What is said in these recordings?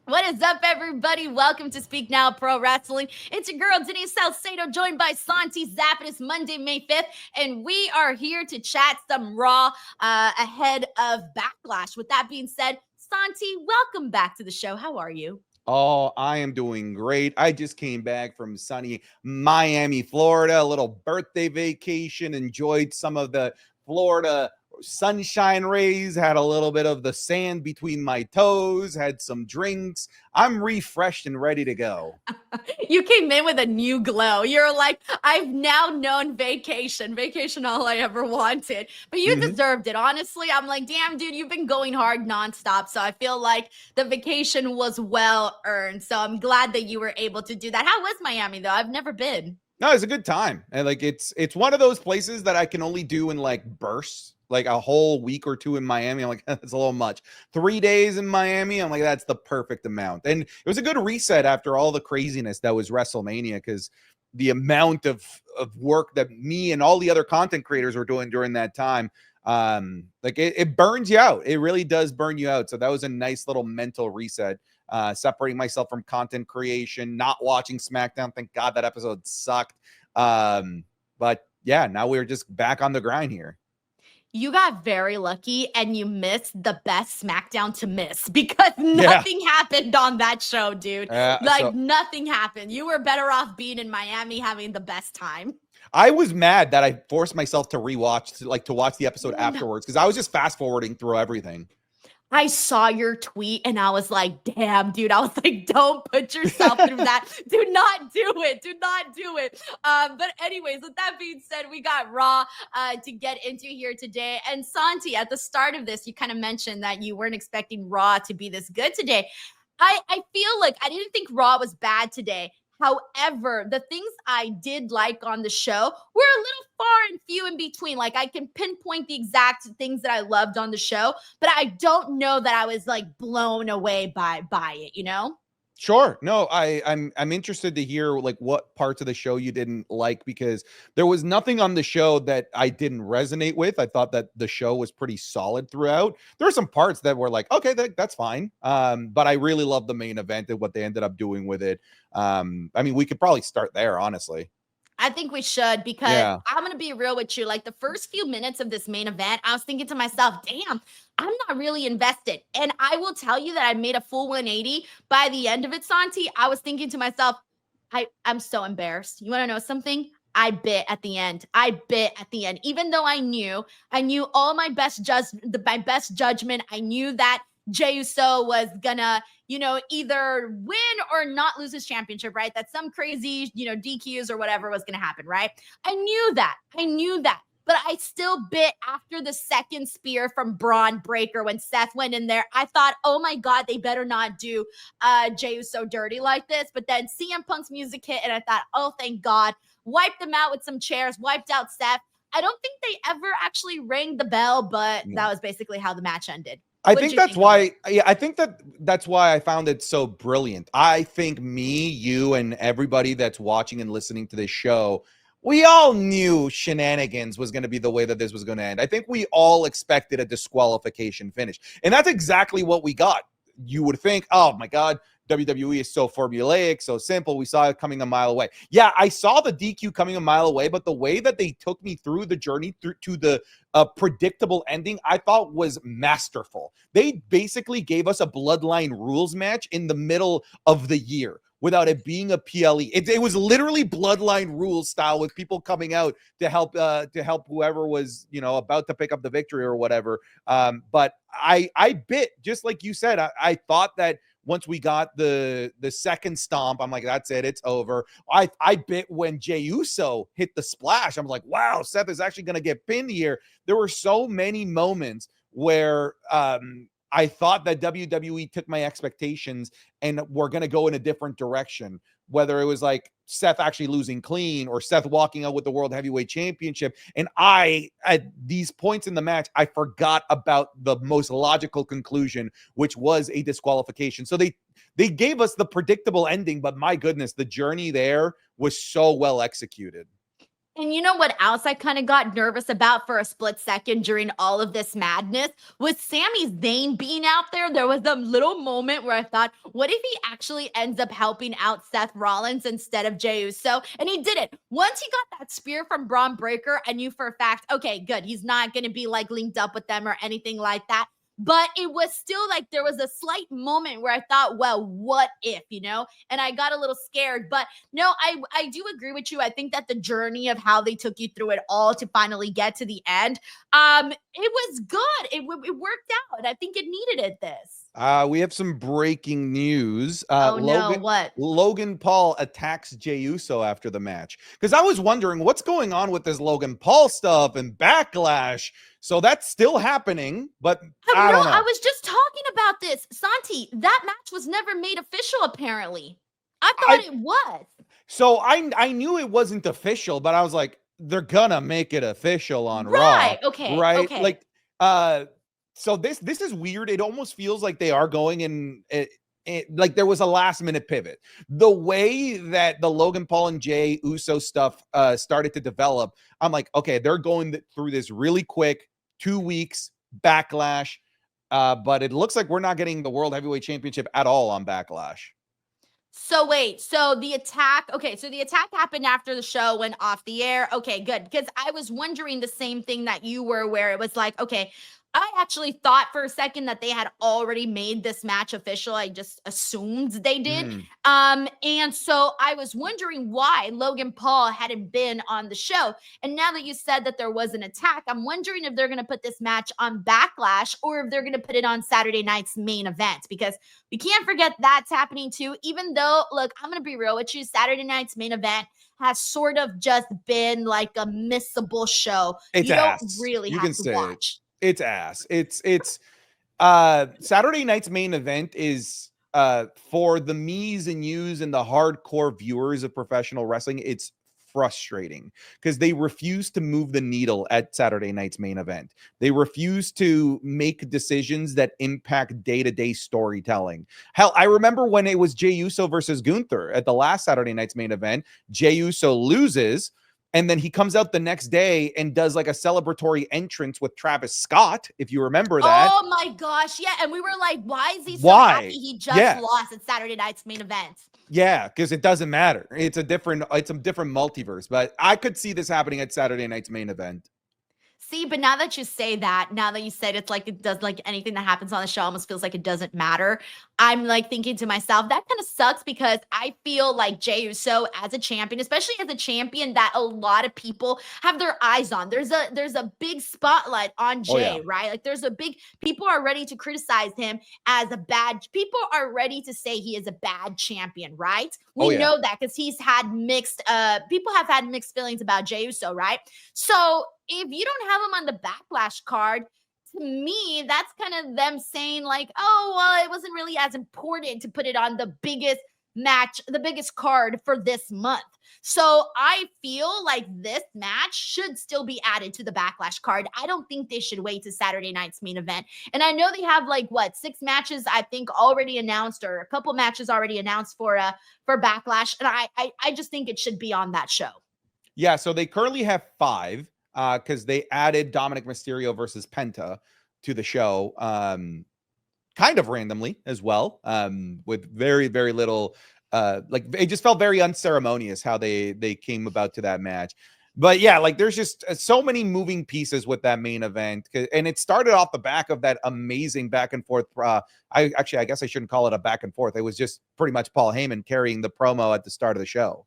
What is up, everybody? Welcome to Speak Now Pro Wrestling. It's your girl, Denise Salcedo, joined by Santi. It is Monday, May 5th, and we are here to chat some Raw ahead of Backlash. With that being said, Santi, welcome back to the show. How are you? Oh, I am doing great. I just came back from sunny Miami, Florida, a little birthday vacation, enjoyed some of the Florida sunshine rays, had a little bit of the sand between my toes, had some drinks. I'm refreshed and ready to go. You came in with a new glow. You're like, I've now known vacation. Vacation, all I ever wanted. But you Mhm. deserved it. Honestly, I'm like, damn, dude, you've been going hard nonstop. So I feel like the vacation was well earned. So I'm glad that you were able to do that. How was Miami, though? I've never been. No, it's a good time. And like it's one of those places that I can only do in like bursts, like a whole week or two in Miami. I'm like, that's a little much. 3 days in Miami, I'm like, that's the perfect amount. And it was a good reset after all the craziness that was WrestleMania, because the amount of work that me and all the other content creators were doing during that time, like it burns you out. It really does burn you out. So that was a nice little mental reset, separating myself from content creation, not watching SmackDown. Thank God that episode sucked. But yeah, now we're just back on the grind here. You got very lucky and you missed the best SmackDown to miss because Yeah. nothing happened on that show, dude. Like, So nothing happened. You were better off being in Miami having the best time. I was mad that I forced myself to rewatch, to watch the episode No. afterwards, because I was just fast forwarding through everything. I saw your tweet and I was like, damn, dude. I was like, don't put yourself through that. Do not do it. Do not do it. But anyways, with that being said, we got Raw to get into here today. And Santi, at the start of this, you kind of mentioned that you weren't expecting Raw to be this good today. I feel like I didn't think Raw was bad today. However, the things I did like on the show were a little far and few in between. Like, I can pinpoint the exact things that I loved on the show, but I don't know that I was like blown away by it, you know? Sure. No, I'm interested to hear like what parts of the show you didn't like, because there was nothing on the show that I didn't resonate with. I thought that the show was pretty solid throughout. There were some parts that were like, okay, that's fine. But I really love the main event and what they ended up doing with it. I mean, we could probably start there, honestly. I think we should, because Yeah. I'm going to be real with you. Like, the first few minutes of this main event, I was thinking to myself, damn, I'm not really invested. And I will tell you that I made a full 180 by the end of it, Santi. I was thinking to myself, I'm so embarrassed. You want to know something? I bit at the end. I bit at the end, even though I knew all my my best judgment. I knew that Jey Uso was gonna, either win or not lose his championship, right? That some crazy, DQs or whatever was gonna happen, right? I knew that. I knew that. But I still bit after the second spear from Braun Breaker when Seth went in there. I thought, oh my God, they better not do Jey Uso dirty like this. But then CM Punk's music hit, and I thought, oh, thank God. Wiped them out with some chairs, wiped out Seth. I don't think they ever actually rang the bell, but that was basically how the match ended. I What did think you that's think of it? why. Yeah, I think that's why I found it so brilliant. I think me, you, and everybody that's watching and listening to this show, we all knew shenanigans was going to be the way that this was going to end. I think we all expected a disqualification finish, and that's exactly what we got. You would think, oh my God, WWE is so formulaic, so simple. We saw it coming a mile away. Yeah, I saw the DQ coming a mile away, but the way that they took me through the journey through to the predictable ending, I thought was masterful. They basically gave us a bloodline rules match in the middle of the year without it being a PLE. It was literally bloodline rules style, with people coming out to help whoever was about to pick up the victory or whatever. But I bit, just like you said. I thought that once we got the second stomp, I'm like, that's it, it's over. I bit when Jey Uso hit the splash. I'm like, wow, Seth is actually going to get pinned here. There were so many moments where I thought that WWE took my expectations and we're going to go in a different direction. Whether it was like Seth actually losing clean or Seth walking out with the World Heavyweight Championship. And at these points in the match, I forgot about the most logical conclusion, which was a disqualification. So they gave us the predictable ending, but my goodness, the journey there was so well executed. And you know what else I kind of got nervous about for a split second during all of this madness was Sami Zayn being out there. There was a little moment where I thought, what if he actually ends up helping out Seth Rollins instead of Jey Uso? And he did it. Once he got that spear from Braun Breaker, I knew for a fact, okay, good. He's not going to be like linked up with them or anything like that. But it was still like there was a slight moment where I thought, well, what if, you know? And I got a little scared. But no, I do agree with you. I think that the journey of how they took you through it all to finally get to the end, it was good. It worked out. And I think it needed it this. We have some breaking news. Oh no, what? Logan Paul attacks Jey Uso after the match. Because I was wondering what's going on with this Logan Paul stuff and Backlash. So that's still happening, but I don't know. I was just talking about this. Santi, that match was never made official, apparently. I thought it was. So I knew it wasn't official, but I was like, they're gonna make it official on Right. Raw. Okay. Right. Okay. Like, so this is weird. It almost feels like they are going in like there was a last minute pivot. The way that the Logan Paul and Jey Uso stuff started to develop, I'm like, okay, they're going through this really quick, 2 weeks Backlash. But it looks like we're not getting the World Heavyweight Championship at all on Backlash. So wait, so the attack happened after the show went off the air. Okay, good. Because I was wondering the same thing that you were, where it was like, okay, I actually thought for a second that they had already made this match official. I just assumed they did. And so I was wondering why Logan Paul hadn't been on the show. And now that you said that there was an attack, I'm wondering if they're going to put this match on Backlash or if they're going to put it on Saturday night's main event, because we can't forget that's happening too. Even though, look, I'm going to be real with you, Saturday night's main event has sort of just been like a missable show. It's you ass. Don't really you have can to say watch. It's ass. It's Saturday night's main event is for the me's and you's and the hardcore viewers of professional wrestling. It's frustrating because they refuse to move the needle at Saturday night's main event. They refuse to make decisions that impact day-to-day storytelling. Hell, I remember when it was Jey Uso versus Gunther at the last Saturday night's main event. Jey Uso loses, and then he comes out the next day and does like a celebratory entrance with Travis Scott, if you remember that. Oh my gosh, yeah. And we were like, why is he so happy he just lost at Saturday night's main event? Yeah, because it doesn't matter. It's a different multiverse. But I could see this happening at Saturday night's main event. See, but now that you say that, now that you said it's like it does, like anything that happens on the show almost feels like it doesn't matter. I'm like thinking to myself, that kind of sucks, because I feel like Jey Uso as a champion, especially as a champion that a lot of people have their eyes on. There's a big spotlight on Jey, right? Like people are ready to criticize him as people are ready to say he is a bad champion, right? We know that because he's had people have had mixed feelings about Jey Uso, right? So if you don't have him on the Backlash card, to me, that's kind of them saying like, oh, well, it wasn't really as important to put it on the biggest match, the biggest card for this month. So I feel like this match should still be added to the Backlash card. I don't think they should wait to Saturday night's main event. And I know they have like 6 matches, I think, already announced, or a couple matches already announced for Backlash. And I just think it should be on that show. Yeah, so they currently have 5. Because they added Dominic Mysterio versus Penta to the show, kind of randomly as well, with very, very little, like it just felt very unceremonious how they came about to that match. But yeah, like there's just so many moving pieces with that main event, and it started off the back of that amazing back and forth. I guess I shouldn't call it a back and forth. It was just pretty much Paul Heyman carrying the promo at the start of the show.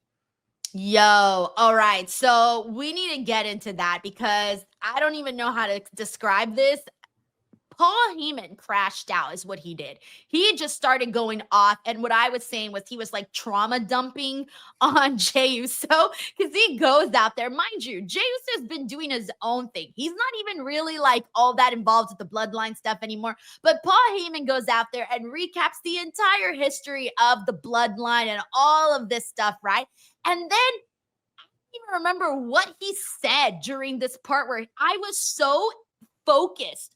Yo, all right. So we need to get into that because I don't even know how to describe this. Paul Heyman crashed out is what he did. He just started going off. And what I was saying was he was like trauma dumping on Jey Uso, because he goes out there. Mind you, Jey Uso has been doing his own thing. He's not even really like all that involved with the bloodline stuff anymore. But Paul Heyman goes out there and recaps the entire history of the bloodline and all of this stuff, right? And then I don't even remember what he said during this part where I was so focused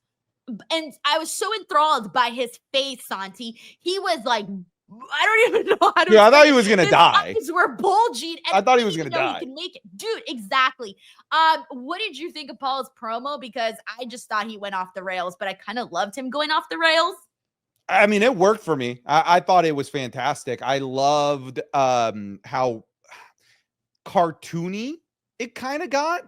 and I was so enthralled by his face, Santi. He was like I don't even know how to. Yeah, I thought he was gonna His die. eyes were bulging. And I thought he was didn't gonna even know die. He could make it, dude. Exactly. What did you think of Paul's promo? Because I just thought he went off the rails, but I kind of loved him going off the rails. I mean, it worked for me. I thought it was fantastic. I loved how cartoony it kind of got.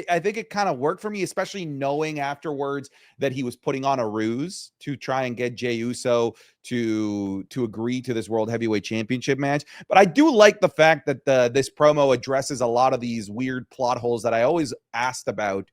I think it kind of worked for me, especially knowing afterwards that he was putting on a ruse to try and get Jey Uso to agree to this World Heavyweight Championship match. But I do like the fact that this promo addresses a lot of these weird plot holes that I always asked about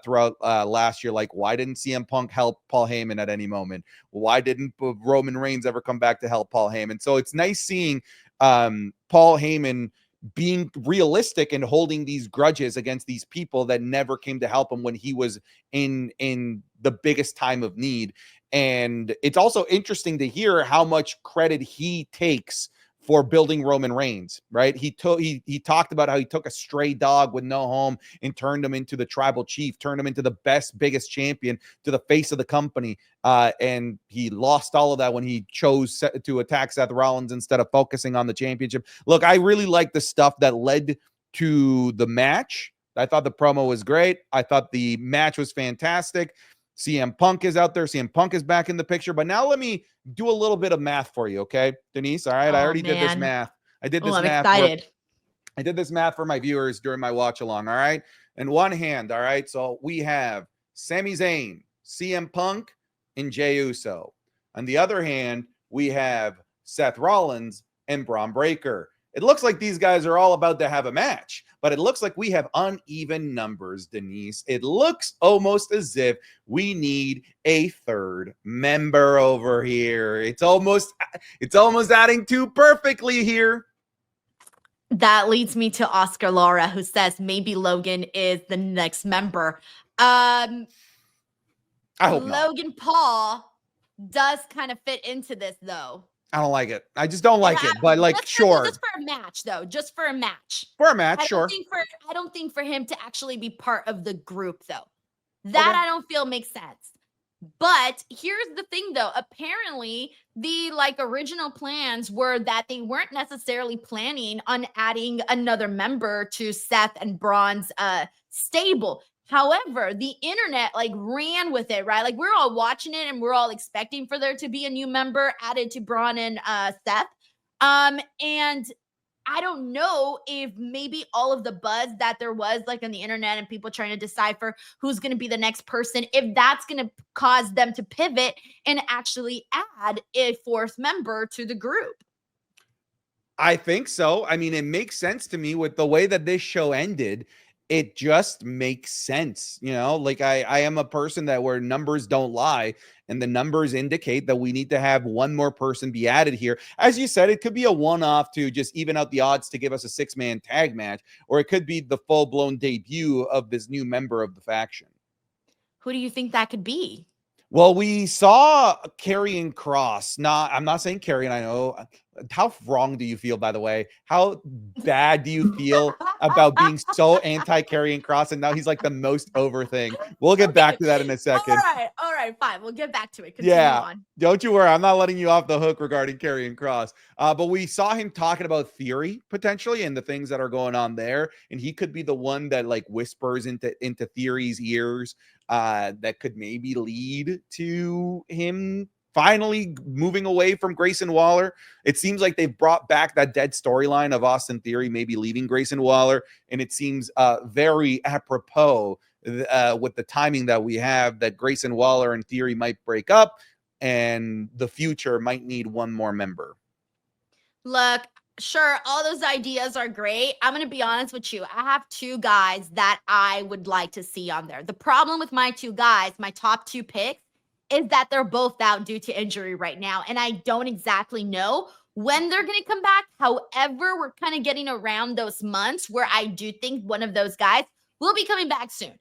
throughout last year. Like, why didn't CM Punk help Paul Heyman at any moment? Why didn't Roman Reigns ever come back to help Paul Heyman? So it's nice seeing Paul Heyman being realistic and holding these grudges against these people that never came to help him when he was in the biggest time of need. And it's also interesting to hear how much credit he takes for building Roman Reigns, right? He talked about how he took a stray dog with no home and turned him into the tribal chief, turned him into the best, biggest champion, to the face of the company. And he lost all of that when he chose to attack Seth Rollins instead of focusing on the championship. Look, I really like the stuff that led to the match. I thought the promo was great. I thought the match was fantastic. CM Punk is out there. CM Punk is back in the picture. But now let me do a little bit of math for you, okay, Denise? All right, I already did this math. I did this I'm math. excited. I did this math for my viewers during my watch along. All right, in one hand, all right. So we have Sami Zayn, CM Punk, and Jey Uso. On the other hand, we have Seth Rollins and Braun Breaker. It looks like these guys are all about to have a match, but it looks like we have uneven numbers, Denise. It looks almost as if we need a third member over here. It's almost adding two perfectly here. That leads me to Oscar Laura, who says maybe Logan is the next member. I hope Logan not. Paul does kind of fit into this, though. I don't like it. I just don't like it. But like, sure. Just for a match, though. Just for a match. For a match, sure. I don't think for him to actually be part of the group, though. That okay. I don't feel makes sense. But here's the thing, though. Apparently, the original plans were that they weren't necessarily planning on adding another member to Seth and Braun's stable. However, the internet ran with it, right? Like, we're all watching it and we're all expecting for there to be a new member added to Braun and Seth. And I don't know if maybe all of the buzz that there was on the internet and people trying to decipher who's going to be the next person, if that's going to cause them to pivot and actually add a fourth member to the group. I think so. I mean, it makes sense to me with the way that this show ended. It just makes sense. You know, like I am a person that where numbers don't lie, and the numbers indicate that we need to have one more person be added here. As you said, it could be a one-off to just even out the odds to give us a 6-man tag match, or it could be the full-blown debut of this new member of the faction. Who do you think that could be? Well, we saw Karrion Kross. I'm not saying Karrion. I know. How wrong do you feel, by the way? How bad do you feel about being so anti-Karrion Kross, and now he's like the most over thing? We'll get back to that in a second. All right, fine. We'll get back to it. Continue on. Don't you worry. I'm not letting you off the hook regarding Karrion Kross. But we saw him talking about Theory potentially and the things that are going on there, and he could be the one that whispers into Theory's ears that could maybe lead to him finally moving away from Grayson Waller. It seems like they've brought back that dead storyline of Austin Theory maybe leaving Grayson Waller, and it seems very apropos with the timing that we have that Grayson Waller and Theory might break up, and the future might need one more member. Look, sure, all those ideas are great. I'm going to be honest with you. I have two guys that I would like to see on there. The problem with my two guys, my top two picks, is that they're both out due to injury right now. And I don't exactly know when they're going to come back. However, we're kind of getting around those months where I do think one of those guys will be coming back soon.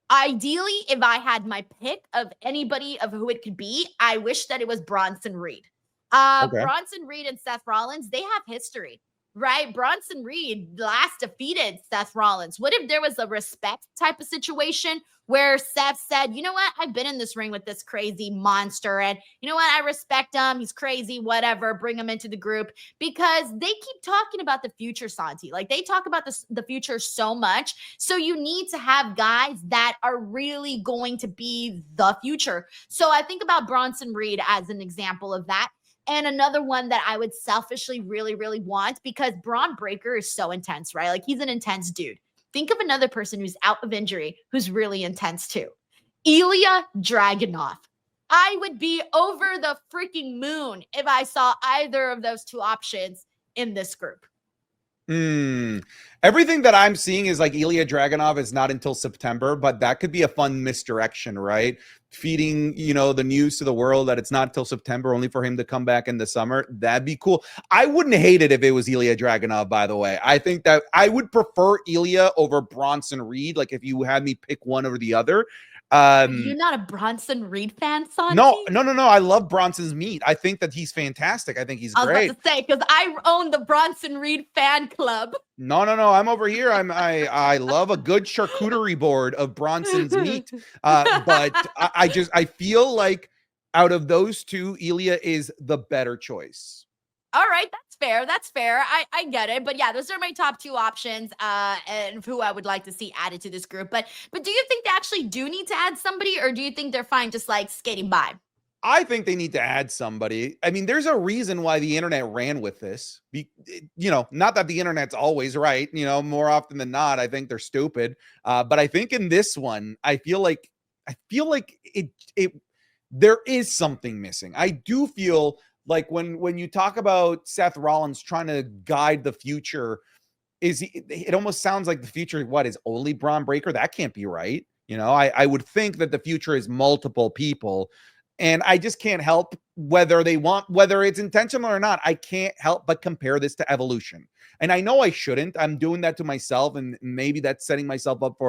Ideally, if I had my pick of anybody of who it could be, I wish that it was Bronson Reed. Okay. Bronson Reed and Seth Rollins, they have history. right? Bronson Reed last defeated Seth Rollins. What if there was a respect type of situation where Seth said, you know what? I've been in this ring with this crazy monster, and you know what? I respect him. He's crazy, whatever. Bring him into the group, because they keep talking about the future, Santi. Like, they talk about the future so much. So you need to have guys that are really going to be the future. So I think about Bronson Reed as an example of that. And another one that I would selfishly really, really want, because Braun Breaker is so intense, right? Like, he's an intense dude. Think of another person who's out of injury who's really intense too. Ilya Dragunov. I would be over the freaking moon if I saw either of those two options in this group. Everything that I'm seeing is like Ilya Dragunov is not until September, but that could be a fun misdirection, right? Feeding, you know, the news to the world that it's not until September, only for him to come back in the summer. That'd be cool. I wouldn't hate it if it was Ilya Dragunov, by the way. I think that I would prefer Ilya over Bronson Reed. Like, if you had me pick one over the other. You're not a Bronson Reed fan, Santi? No. I love Bronson's meat. I think that he's fantastic. I think he's great. I was about to say, because I own the Bronson Reed fan club. No. I'm over here. I love a good charcuterie board of Bronson's meat. But I feel like out of those two, Ilya is the better choice. All right, that's fair. That's fair. I get it. But yeah, those are my top two options, and who I would like to see added to this group. But do you think they actually do need to add somebody, or do you think they're fine just like skating by? I think they need to add somebody. I mean, there's a reason why the internet ran with this. You know, not that the internet's always right. You know, more often than not, I think they're stupid. But I think in this one, I feel like it there is something missing. I do feel like when you talk about Seth Rollins trying to guide the future, it almost sounds like the future, is only Braun Breaker? That can't be right. You know, I would think that the future is multiple people, and I just can't help whether it's intentional or not. I can't help but compare this to Evolution. And I know I shouldn't. I'm doing that to myself, and maybe that's setting myself up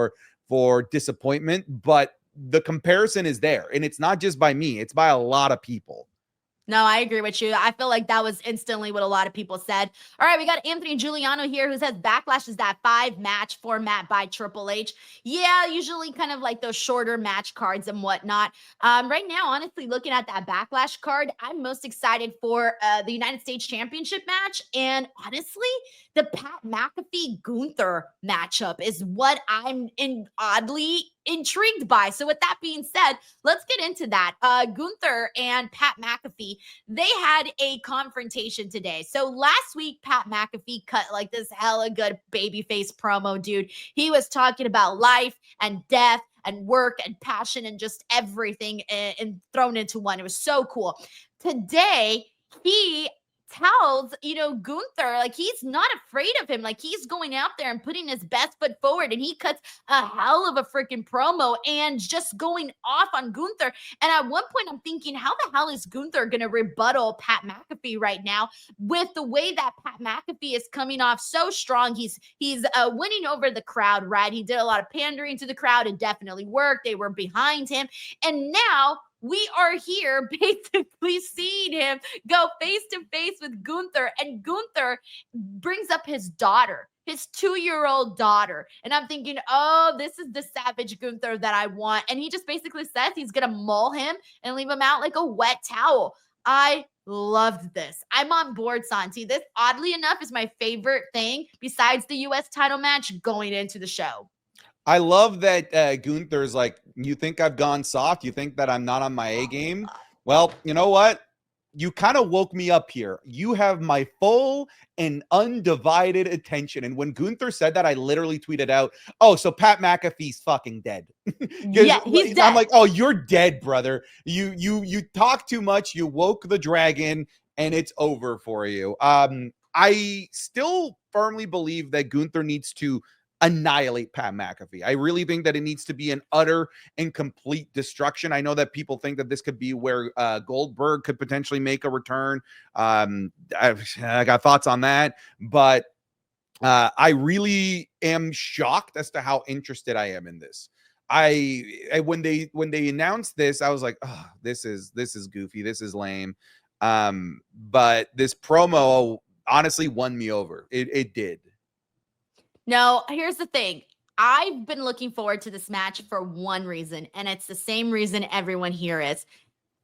for disappointment, but the comparison is there, and it's not just by me, it's by a lot of people. No, I agree with you. I feel like that was instantly what a lot of people said. All right, we got Anthony Giuliano here who says Backlash is that 5-match format by Triple H. Yeah, usually kind of like those shorter match cards and whatnot. Right now, honestly, looking at that Backlash card, I'm most excited for the United States Championship match. And honestly, the Pat McAfee Gunther matchup is what I'm oddly intrigued by. So with that being said, let's get into that. Gunther and Pat McAfee, they had a confrontation today. So last week, Pat McAfee cut like this hella good babyface promo, dude. He was talking about life and death and work and passion and just everything and thrown into one. It was so cool. Today, he tells, Gunther, like, he's not afraid of him. Like, he's going out there and putting his best foot forward, and he cuts a hell of a freaking promo and just going off on Gunther. And at one point, I'm thinking, how the hell is Gunther going to rebuttal Pat McAfee right now with the way that Pat McAfee is coming off so strong? He's winning over the crowd, right? He did a lot of pandering to the crowd. It definitely worked. They were behind him. And now we are here basically seeing him go face to face with Gunther, and Gunther brings up his daughter, his 2-year-old daughter. And I'm thinking, oh, this is the savage Gunther that I want. And he just basically says he's going to maul him and leave him out like a wet towel. I loved this. I'm on board, Santi. This, oddly enough, is my favorite thing besides the U.S. title match going into the show. I love that Gunther's like, you think I've gone soft? You think that I'm not on my A game? Well, you know what? You kind of woke me up here. You have my full and undivided attention. And when Gunther said that, I literally tweeted out, oh, so Pat McAfee's fucking dead. Yeah, he's dead. I'm like, oh, you're dead, brother. You talk too much. You woke the dragon, and it's over for you. I still firmly believe that Gunther needs to annihilate Pat McAfee. I really think that it needs to be an utter and complete destruction. I know that people think that this could be where Goldberg could potentially make a return. I got thoughts on that, but I really am shocked as to how interested I am in this. When they announced this, I was like, oh, this is goofy. This is lame. But this promo, honestly won me over. It did. No, here's the thing. I've been looking forward to this match for one reason, and it's the same reason everyone here is.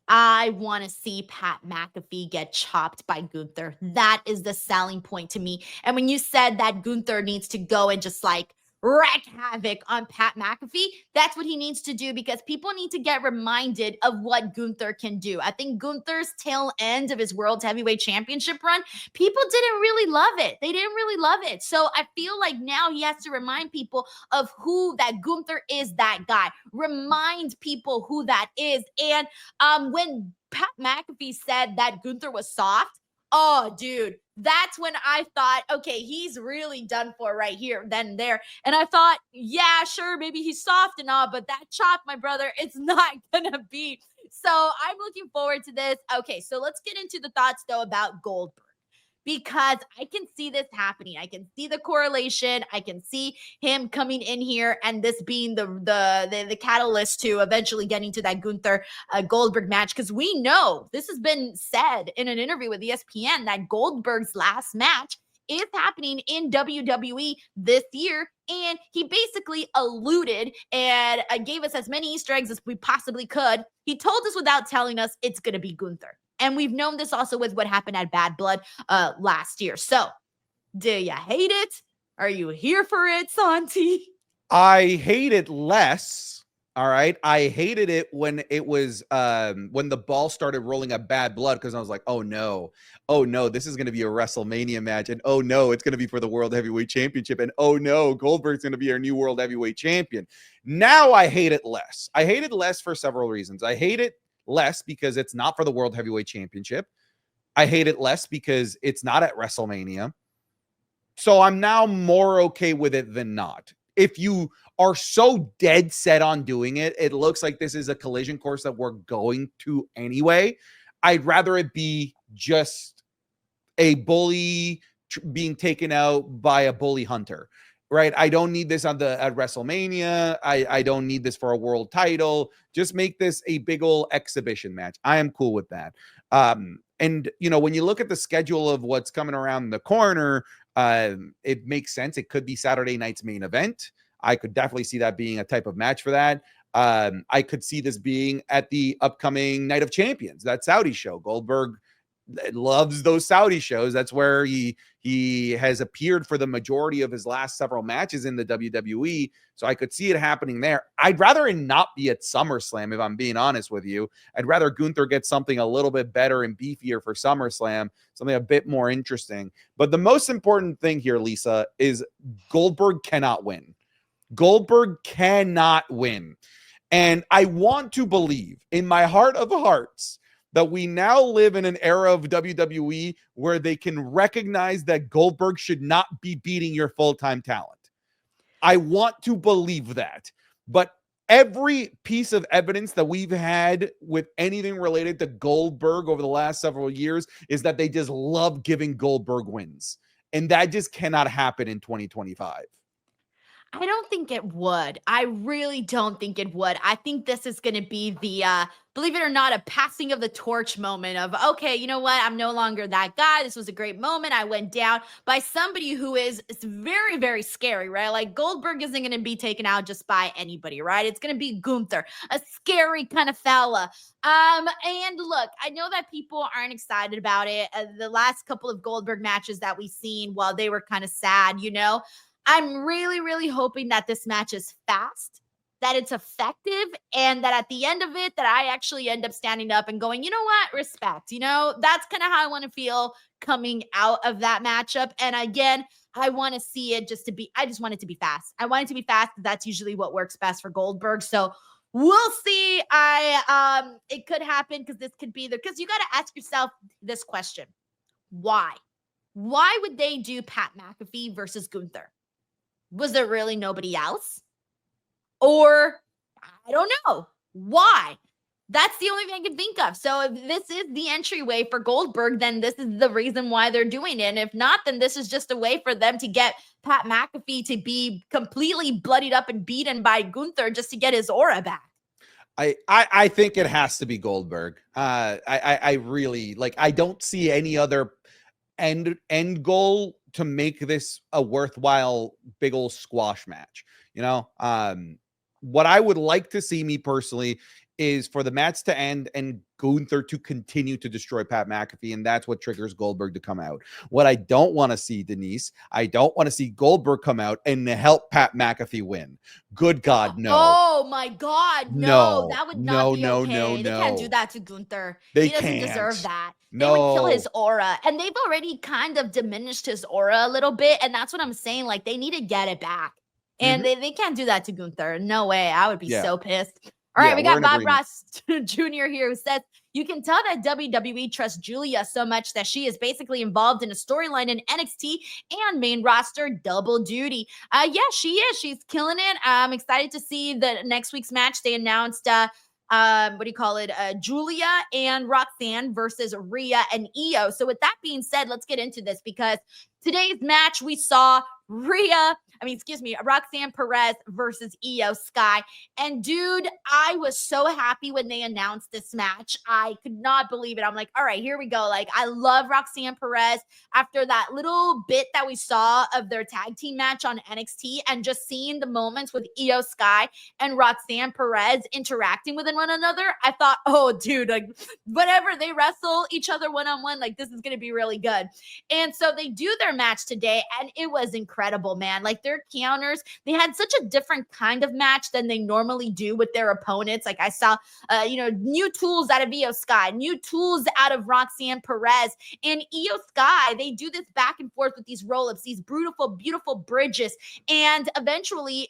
I want to see Pat McAfee get chopped by Gunther. That is the selling point to me. And when you said that Gunther needs to go and just like wreak havoc on Pat McAfee, that's what he needs to do because people need to get reminded of what Gunther can do. I think Gunther's tail end of his World Heavyweight Championship run, people didn't really love it. They didn't really love it. So I feel like now he has to remind people of who that Gunther is, that guy. Remind people who that is. And when Pat McAfee said that Gunther was soft, oh, dude, that's when I thought, okay, he's really done for right here, then and there. And I thought, yeah, sure, maybe he's soft and all, but that chop, my brother, it's not gonna be. So I'm looking forward to this. Okay, so let's get into the thoughts though about Goldberg. Because I can see this happening. I can see the correlation. I can see him coming in here and this being the catalyst to eventually getting to that Gunther Goldberg match. Because we know this has been said in an interview with ESPN that Goldberg's last match is happening in WWE this year. And he basically alluded and gave us as many Easter eggs as we possibly could. He told us without telling us it's going to be Gunther. And we've known this also with what happened at Bad Blood last year. So, do you hate it? Are you here for it, Santi? I hate it less. All right. I hated it when it was when the ball started rolling at Bad Blood because I was like, oh no, this is going to be a WrestleMania match. And oh no, it's going to be for the World Heavyweight Championship. And oh no, Goldberg's going to be our new World Heavyweight Champion. Now I hate it less. I hate it less for several reasons. I hate it less because it's not for the World Heavyweight Championship. I hate it less because it's not at WrestleMania. So I'm now more okay with it than not. If you are so dead set on doing it, it looks like this is a collision course that we're going to anyway. I'd rather it be just a bully being taken out by a bully hunter. Right. I don't need this at WrestleMania. I don't need this for a world title. Just make this a big old exhibition match. I am cool with that. And, you know, when you look at the schedule of what's coming around the corner, it makes sense. It could be Saturday night's main event. I could definitely see that being a type of match for that. I could see this being at the upcoming Night of Champions, that Saudi show. Goldberg loves those Saudi shows. That's where he has appeared for the majority of his last several matches in the WWE. So I could see it happening there. I'd rather it not be at SummerSlam, if I'm being honest with you. I'd rather Gunther get something a little bit better and beefier for SummerSlam, something a bit more interesting. But the most important thing here, Lisa, is Goldberg cannot win. Goldberg cannot win. And I want to believe in my heart of hearts that we now live in an era of WWE where they can recognize that Goldberg should not be beating your full-time talent. I want to believe that. But every piece of evidence that we've had with anything related to Goldberg over the last several years is that they just love giving Goldberg wins. And that just cannot happen in 2025. I don't think it would. I really don't think it would. I think this is going to be the, believe it or not, a passing of the torch moment of, okay, you know what? I'm no longer that guy. This was a great moment. I went down by somebody who is it's very, very scary, right? Like Goldberg isn't going to be taken out just by anybody, right? It's going to be Gunther, a scary kind of fella. And look, I know that people aren't excited about it. The last couple of Goldberg matches that we've seen, while they were kind of sad, you know, I'm really, really hoping that this match is fast, that it's effective, and that at the end of it, that I actually end up standing up and going, you know what, respect. You know, that's kind of how I want to feel coming out of that matchup. And again, I want to see it I just want it to be fast. I want it to be fast. That's usually what works best for Goldberg. So we'll see. It could happen because this could be because you got to ask yourself this question. Why? Why would they do Pat McAfee versus Gunther? Was there really nobody else? Or I don't know. Why? That's the only thing I can think of. So if this is the entryway for Goldberg, then this is the reason why they're doing it. And if not, then this is just a way for them to get Pat McAfee to be completely bloodied up and beaten by Gunther just to get his aura back. I think it has to be Goldberg. I really I don't see any other end goal to make this a worthwhile big old squash match. You know, what I would like to see, me personally, is for the match to end and Gunther to continue to destroy Pat McAfee, and that's what triggers Goldberg to come out. What I don't want to see, Denise, I don't want to see Goldberg come out and help Pat McAfee win. Good God, no. Oh my God, no. That would not No, be no, okay. no, They can't no. do that to Gunther. They He doesn't can't. deserve that. No. They would kill his aura. And they've already kind of diminished his aura a little bit. And that's what I'm saying. Like, they need to get it back. And they can't do that to Gunther. No way. I would be so pissed. All right, we got Bob Ross Jr. here who says, you can tell that WWE trusts Julia so much that she is basically involved in a storyline in NXT and main roster double duty. Yeah, she is. She's killing it. I'm excited to see the next week's match. They announced Julia and Roxanne versus Rhea and Iyo. So with that being said, let's get into this, because today's match we saw Roxanne Perez versus Iyo Sky. And dude, I was so happy when they announced this match. I could not believe it. I'm like, all right, here we go. Like, I love Roxanne Perez. After that little bit that we saw of their tag team match on NXT, and just seeing the moments with Iyo Sky and Roxanne Perez interacting with one another, I thought, oh, dude, like, whenever they wrestle each other one-on-one, like, this is going to be really good. And so they do their match today, and it was incredible, man. Like, their counters, they had such a different kind of match than they normally do with their opponents. Like, I saw, new tools out of Iyo Sky, new tools out of Roxanne Perez, and Iyo Sky. They do this back and forth with these roll-ups, these beautiful, beautiful bridges, and eventually,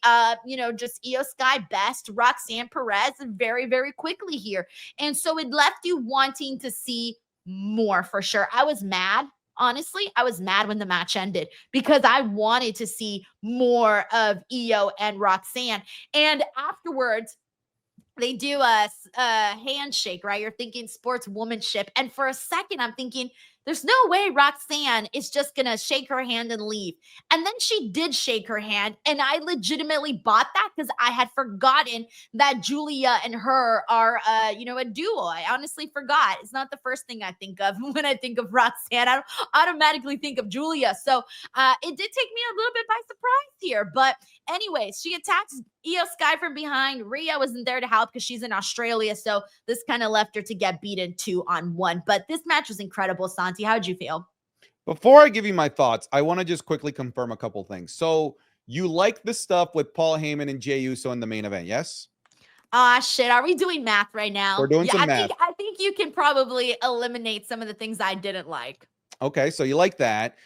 just Iyo Sky best Roxanne Perez very, very quickly here. And so it left you wanting to see more, for sure. I was mad. Honestly, I was mad when the match ended, because I wanted to see more of Iyo and Roxanne. And afterwards, they do a handshake, right? You're thinking sportswomanship. And for a second, I'm thinking, there's no way Roxanne is just going to shake her hand and leave. And then she did shake her hand. And I legitimately bought that, because I had forgotten that Julia and her are, a duo. I honestly forgot. It's not the first thing I think of when I think of Roxanne. I don't automatically think of Julia. So it did take me a little bit by surprise here. But anyways, she attacks Iyo Sky from behind. Rhea wasn't there to help because she's in Australia. So this kind of left her to get beaten 2-on-1. But this match was incredible, Santi. How'd you feel? Before I give you my thoughts, I want to just quickly confirm a couple things. So you like the stuff with Paul Heyman and Jey Uso in the main event, yes? Shit. Are we doing math right now? We're doing some math. I think you can probably eliminate some of the things I didn't like. Okay, so you like that.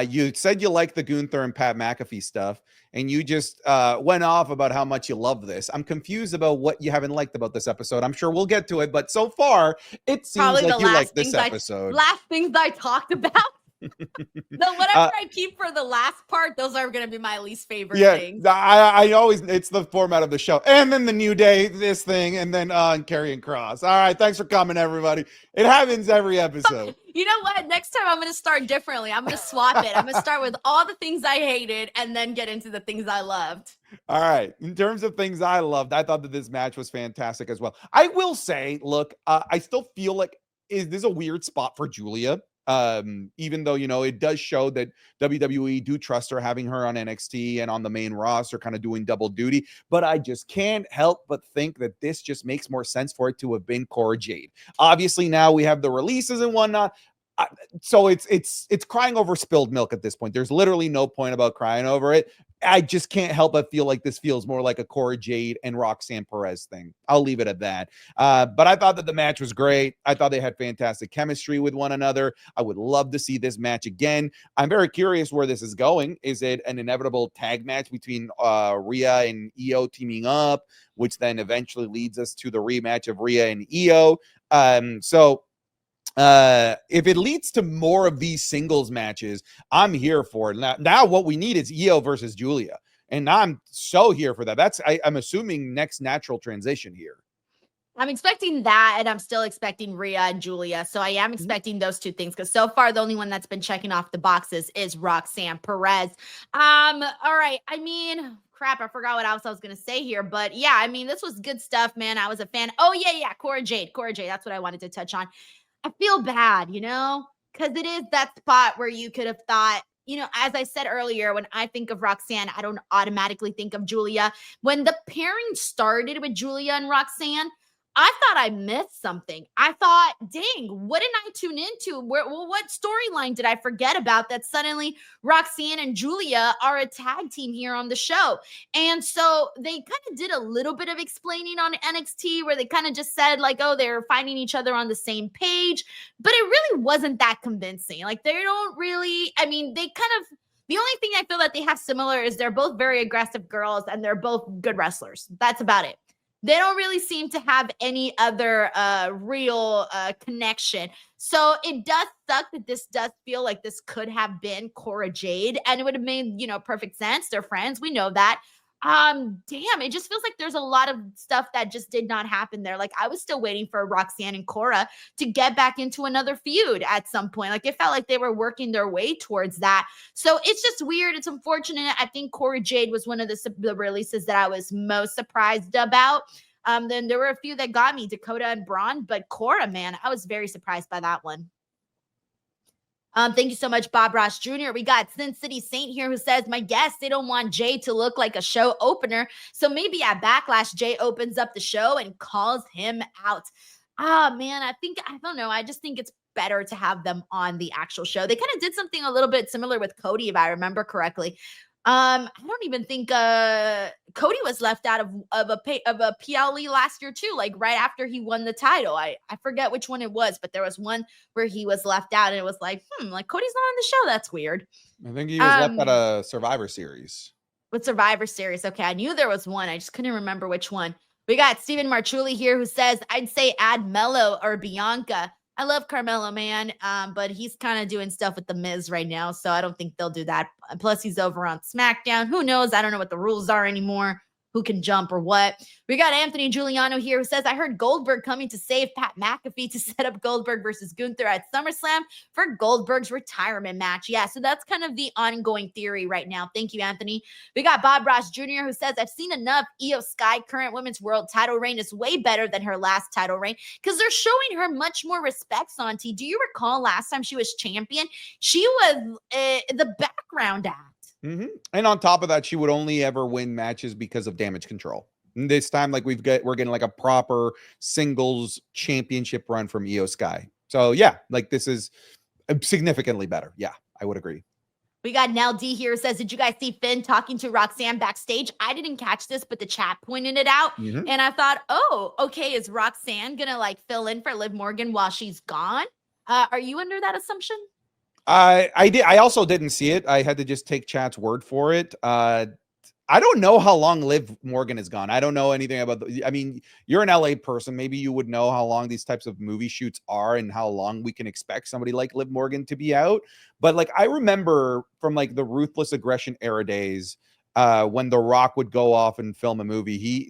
You said you like the Gunther and Pat McAfee stuff, and you just went off about how much you love this. I'm confused about what you haven't liked about this episode. I'm sure we'll get to it, but so far, it seems probably like you like this episode. Last things I talked about. Whatever I keep for the last part, those are going to be my least favorite things. I always, it's the format of the show. And then the New Day, this thing, and then Karrion Kross. All right, thanks for coming, everybody. It happens every episode. You know what? Next time I'm going to start differently. I'm going to swap it. I'm going to start with all the things I hated and then get into the things I loved. All right. In terms of things I loved, I thought that this match was fantastic as well. I will say, look, I still feel like this is a weird spot for Julia. Even though, it does show that WWE do trust her, having her on NXT and on the main roster, kind of doing double duty. But I just can't help but think that this just makes more sense for it to have been Cora Jade. Obviously, now we have the releases and whatnot. So it's crying over spilled milk at this point. There's literally no point about crying over it. I just can't help but feel like this feels more like a Cora Jade and Roxanne Perez thing. I'll leave it at that. But I thought that the match was great. I thought they had fantastic chemistry with one another. I would love to see this match again. I'm very curious where this is going. Is it an inevitable tag match between Rhea and Iyo teaming up, which then eventually leads us to the rematch of Rhea and Iyo? If it leads to more of these singles matches, I'm here for it. Now what we need is Iyo versus Julia, and I'm so here for that. I'm assuming next natural transition here. I'm expecting that, and I'm still expecting Rhea and Julia. So I am expecting those two things, because so far the only one that's been checking off the boxes is Roxanne Perez. All right. I mean, crap, I forgot what else I was going to say here. But yeah, I mean, this was good stuff, man. I was a fan. Oh, yeah. Cora Jade. That's what I wanted to touch on. I feel bad, because it is that spot where you could have thought, you know, as I said earlier, when I think of Roxanne, I don't automatically think of Julia. When the pairing started with Julia and Roxanne, I thought I missed something. I thought, dang, what did I tune into? What storyline did I forget about that suddenly Roxanne and Julia are a tag team here on the show? And so they kind of did a little bit of explaining on NXT where they kind of just said, like, oh, they're finding each other on the same page. But it really wasn't that convincing. Like, they don't really, I mean, they kind of, the only thing I feel that they have similar is they're both very aggressive girls and they're both good wrestlers. That's about it. They don't really seem to have any other real connection. So it does suck that this does feel like this could have been Cora Jade, and it would have made, you know, perfect sense. They're friends. We know that. Damn, it just feels like there's a lot of stuff that just did not happen there. Like, I was still waiting for Roxanne and Cora to get back into another feud at some point. Like, it felt like they were working their way towards that. So it's just weird. It's unfortunate. I think Cora Jade was one of the releases that I was most surprised about. Then there were a few that got me, Dakota and Braun, but Cora, man, I was very surprised by that one. Thank you so much, Bob Ross Jr. We got Sin City Saint here who says, my guess, they don't want Jay to look like a show opener. So maybe at Backlash, Jay opens up the show and calls him out. Man, I don't know. I just think it's better to have them on the actual show. They kind of did something a little bit similar with Cody, if I remember correctly. I don't even think Cody was left out of a PLE last year too, like right after he won the title. I forget which one it was, but there was one where he was left out and it was like, like Cody's not on the show. That's weird. I think he was left out of Survivor Series. With Survivor Series. Okay, I knew there was one. I just couldn't remember which one. We got Steven Marchuli here who says, I'd say add Mello or Bianca. I love Carmelo, man, but he's kind of doing stuff with The Miz right now, so I don't think they'll do that. Plus, he's over on SmackDown. Who knows? I don't know what the rules are anymore. Who can jump or what? We got Anthony Giuliano here who says, I heard Goldberg coming to save Pat McAfee to set up Goldberg versus Gunther at SummerSlam for Goldberg's retirement match. Yeah, so that's kind of the ongoing theory right now. Thank you, Anthony. We got Bob Ross Jr. who says, I've seen enough. Iyo Sky current women's world title reign is way better than her last title reign because they're showing her much more respect, Santi. Do you recall last time she was champion? She was the background act. Mm-hmm. And on top of that, she would only ever win matches because of damage control. And this time, like we're getting like a proper singles championship run from Iyo Sky. So yeah, like this is significantly better. Yeah, I would agree. We got Nell D here says, did you guys see Finn talking to Roxanne backstage? I didn't catch this, but the chat pointed it out. Mm-hmm. And I thought, oh, okay, is Roxanne gonna like fill in for Liv Morgan while she's gone? Are you under that assumption? I did. I also didn't see it. I had to just take chat's word for it. I don't know how long Liv Morgan is gone. I don't know anything about I mean, you're an LA person. Maybe you would know how long these types of movie shoots are and how long we can expect somebody like Liv Morgan to be out. But like, I remember from like the Ruthless Aggression era days, when The Rock would go off and film a movie,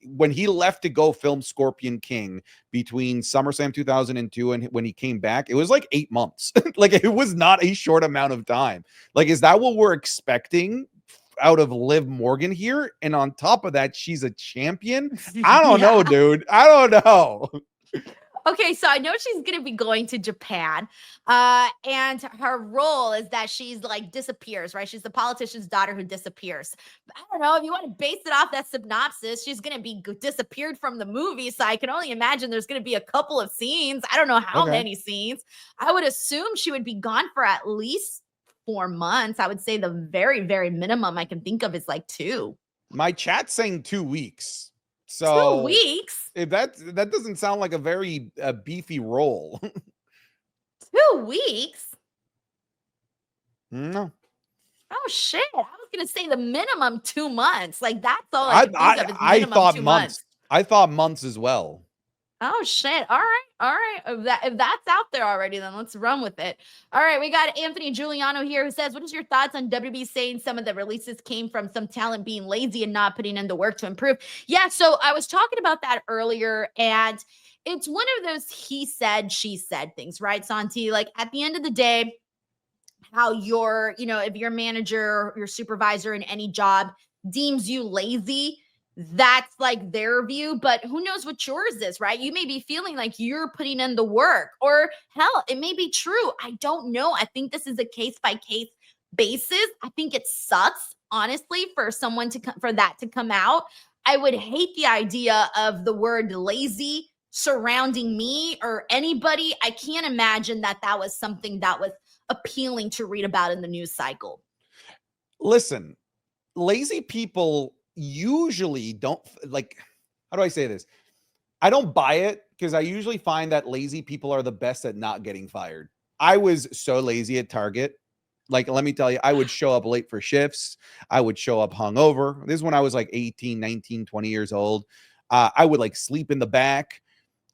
when he left to go film Scorpion King between SummerSlam 2002 and when he came back, it was like 8 months. Like, it was not a short amount of time. Like, is that what we're expecting out of Liv Morgan here? And on top of that, she's a champion. I don't know, dude. I don't know. Okay, so I know she's going to be going to Japan, and her role is that she's like disappears, right? She's the politician's daughter who disappears. But I don't know if you want to base it off that synopsis. She's going to be disappeared from the movie, so I can only imagine there's going to be a couple of scenes. I don't know how many scenes. I would assume she would be gone for at least 4 months. I would say the very, very minimum I can think of is like 2. My chat's saying 2 weeks. So 2 weeks? If that doesn't sound like a very beefy role. 2 weeks? No. Oh shit! I was gonna say the minimum 2 months. Like that's all I can think of. Is I thought months. I thought months as well. Oh shit! All right. If that's out there already, then let's run with it. All right, we got Anthony Giuliano here who says, "What is your thoughts on WB saying some of the releases came from some talent being lazy and not putting in the work to improve?" Yeah, so I was talking about that earlier, and it's one of those he said, she said things, right, Santi? Like at the end of the day, how if your manager, your supervisor in any job deems you lazy, that's like their view, but who knows what yours is, right? You may be feeling like you're putting in the work, or hell, it may be true. I don't know. I think this is a case by case basis. I think it sucks, honestly, for someone to for that to come out. I would hate the idea of the word lazy surrounding me or anybody. I can't imagine that that was something that was appealing to read about in the news cycle. Listen, lazy people usually don't like, how do I say this? I don't buy it because I usually find that lazy people are the best at not getting fired. I was so lazy at Target. Like, let me tell you, I would show up late for shifts. I would show up hungover. This is when I was like 18, 19, 20 years old. I would like sleep in the back.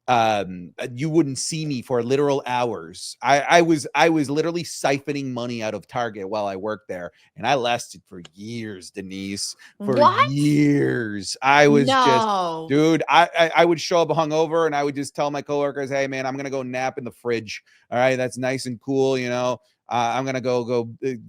You wouldn't see me for literal hours. I was literally siphoning money out of Target while I worked there, and I lasted for years, Denise. For What? years. I was just, No. dude, I would show up hungover and I would just tell my coworkers, hey man, I'm gonna go nap in the fridge. All right, that's nice and cool, you know. I'm gonna go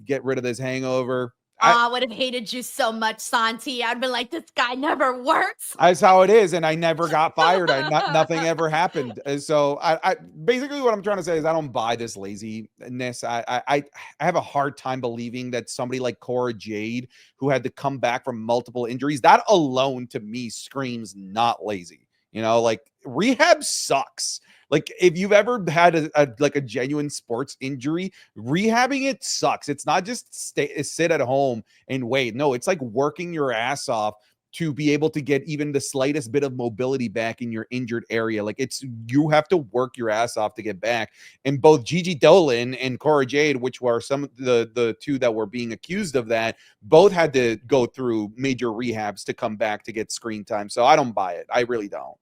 get rid of this hangover. I would have hated you so much, Santi. I'd been like, this guy never works. That's how it is, and I never got fired. Nothing ever happened. So I basically what I'm trying to say is I don't buy this laziness. I have a hard time believing that somebody like Cora Jade, who had to come back from multiple injuries, that alone to me screams not lazy. You know, like rehab sucks. Like if you've ever had a genuine sports injury, rehabbing it sucks. It's not just sit at home and wait. No, it's like working your ass off to be able to get even the slightest bit of mobility back in your injured area. Like you have to work your ass off to get back. And both Gigi Dolan and Cora Jade, which were some of the two that were being accused of that, both had to go through major rehabs to come back to get screen time. So I don't buy it. I really don't.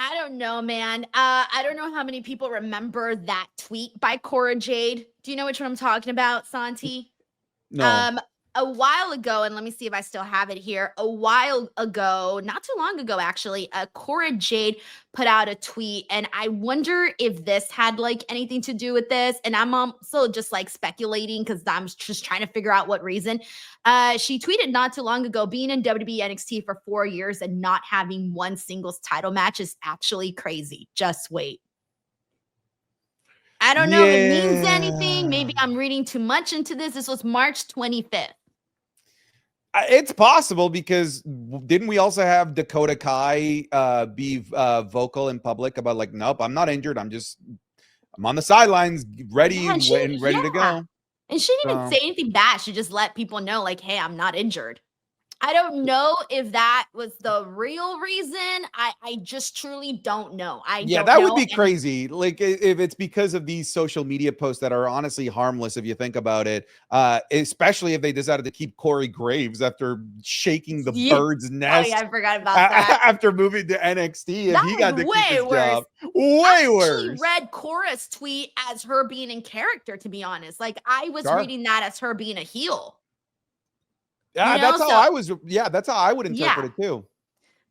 I don't know, man. I don't know how many people remember that tweet by Cora Jade. Do you know which one I'm talking about, Santi? No. A while ago, and let me see if I still have it here. A while ago, not too long ago, actually, Cora Jade put out a tweet, and I wonder if this had like anything to do with this. And I'm also just like speculating because I'm just trying to figure out what reason. She tweeted not too long ago, being in WWE NXT for 4 years and not having one singles title match is actually crazy. Just wait. I don't know if it means anything. Maybe I'm reading too much into this. This was March 25th. It's possible because didn't we also have Dakota Kai be vocal in public about like, nope, I'm not injured. I'm on the sidelines, ready and ready to go. And she didn't even say anything bad. She just let people know like, hey, I'm not injured. I don't know if that was the real reason. I just truly don't know. That would be crazy. Like if it's because of these social media posts that are honestly harmless, if you think about it, especially if they decided to keep Corey Graves after shaking the bird's nest. Oh yeah, I forgot about that. After moving to NXT, and he got to keep his job. Way worse. I read Cora's tweet as her being in character, to be honest. Like I was reading that as her being a heel. Yeah, that's how I was. Yeah, that's how I would interpret it too.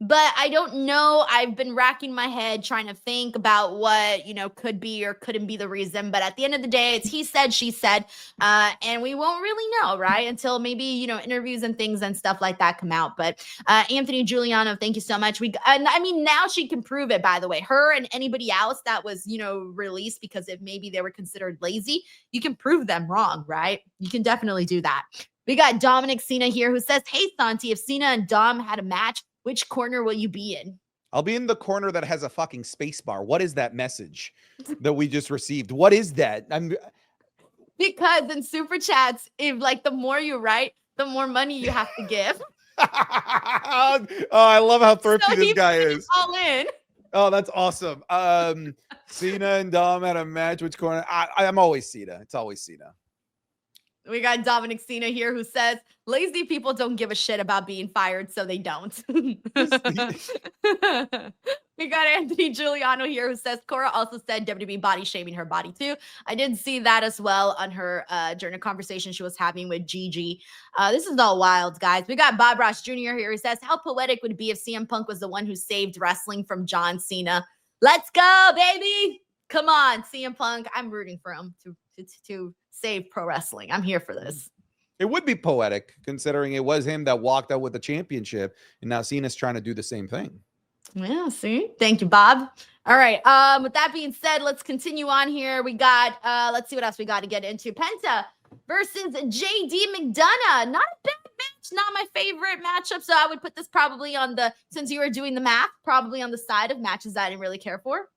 But I don't know. I've been racking my head trying to think about what, could be or couldn't be the reason. But at the end of the day, it's he said, she said, and we won't really know, right? Until maybe, interviews and things and stuff like that come out. But Anthony Giuliano, thank you so much. Now she can prove it, by the way. Her and anybody else that was, released because if maybe they were considered lazy, you can prove them wrong, right? You can definitely do that. We got Dominic Cena here who says, hey, Santi, if Cena and Dom had a match, which corner will you be in? I'll be in the corner that has a fucking space bar. What is that message that we just received? What is that? Because in super chats, if like the more you write, the more money you have to give. Oh, I love how thrifty this guy is. All in. Oh, that's awesome. Cena and Dom had a match. Which corner? I'm always Cena. It's always Cena. We got Dominic Cena here who says, lazy people don't give a shit about being fired, so they don't. We got Anthony Giuliano here who says, Cora also said WWE body shaming her body too. I did see that as well on her during a conversation she was having with Gigi. This is all wild, guys. We got Bob Ross Jr. here who says, how poetic would it be if CM Punk was the one who saved wrestling from John Cena? Let's go, baby. Come on, CM Punk. I'm rooting for him to save pro wrestling. I'm here for this. It would be poetic considering it was him that walked out with the championship, and now Cena's trying to do the same thing. Yeah, see? Thank you, Bob. All right. With that being said, let's continue on here. We got, let's see what else we got to get into. Penta versus JD McDonough. Not a bad match, not my favorite matchup. So I would put this probably on the, since you were doing the math, probably on the side of matches I didn't really care for.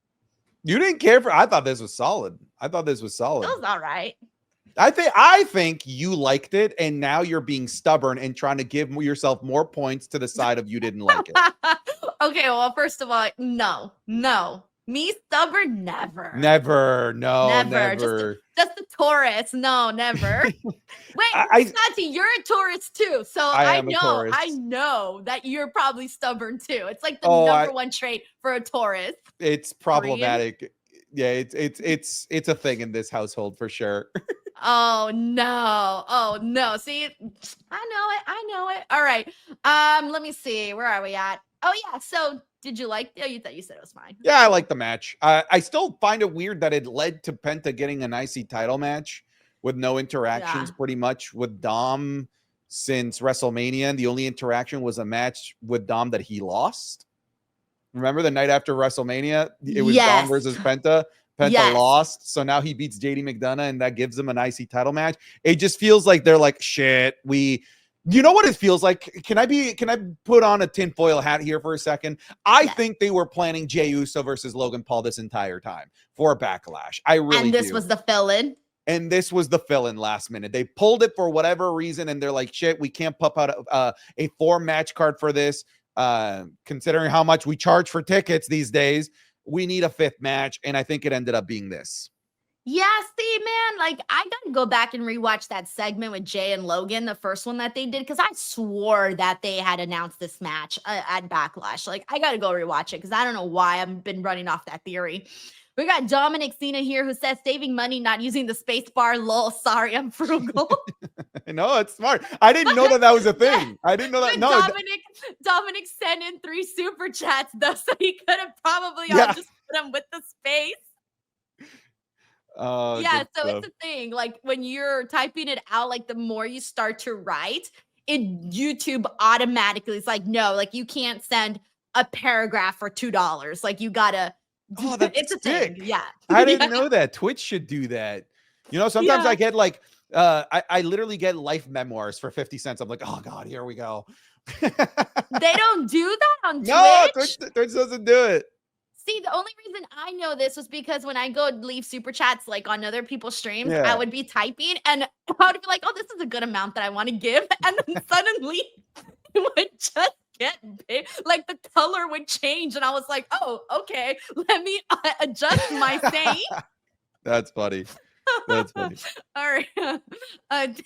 You didn't care for, I thought this was solid. I thought this was solid. It was all right. I think you liked it, and now you're being stubborn and trying to give yourself more points to the side of you didn't like it. Okay, well, first of all, no. Me stubborn, never. Never. Just a Taurus. No, never. Wait, Santi, you're a Taurus too. So I know that you're probably stubborn too. It's like the number one trait for a Taurus. It's problematic. Yeah, it's a thing in this household for sure. Oh no. See, I know it. All right. Let me see. Where are we at? Oh yeah. So did you like? Oh, you thought you said it was fine. Yeah, I like the match. I still find it weird that it led to Penta getting an IC title match with no interactions pretty much with Dom since WrestleMania. And the only interaction was a match with Dom that he lost. Remember the night after WrestleMania? It was Dom versus Penta. Penta lost, so now he beats JD McDonough, and that gives him an IC title match. It just feels like they're like, shit, you know what it feels like? Can I put on a tinfoil hat here for a second? I think they were planning Jey Uso versus Logan Paul this entire time for a Backlash. I really do. And this was the fill-in? And this was the fill-in last minute. They pulled it for whatever reason, and they're like, shit, we can't pump out a 4-match card for this. Considering how much we charge for tickets these days, we need a 5th match, and I think it ended up being this. Yeah, see, man, like I gotta go back and rewatch that segment with Jay and Logan, the first one that they did, because I swore that they had announced this match at Backlash. Like, I gotta go rewatch it because I don't know why I've been running off that theory. We got Dominic Cena here who says saving money, not using the space bar. Lol, sorry, I'm frugal. No, it's smart. I didn't know that was a thing. I didn't know that. No, Dominic sent in 3 super chats though, so he could have probably all just put them with the space. Yeah, so it's a thing. Like when you're typing it out, like the more you start to write, YouTube automatically is like, no, like you can't send a paragraph for $2. Like you gotta. Oh, that's it's a sick. thing. Yeah. I didn't know that. Twitch should do that. You know, sometimes I get like, I literally get life memoirs for 50 cents. I'm like, oh God, here we go. They don't do that on Twitch? No, Twitch doesn't do it. See, the only reason I know this was because when I go leave super chats like on other people's streams, I would be typing and I would be like, oh, this is a good amount that I want to give. And then suddenly it would just get big. Like the color would change. And I was like, oh, okay, let me adjust my saying. That's funny. That's funny. All right.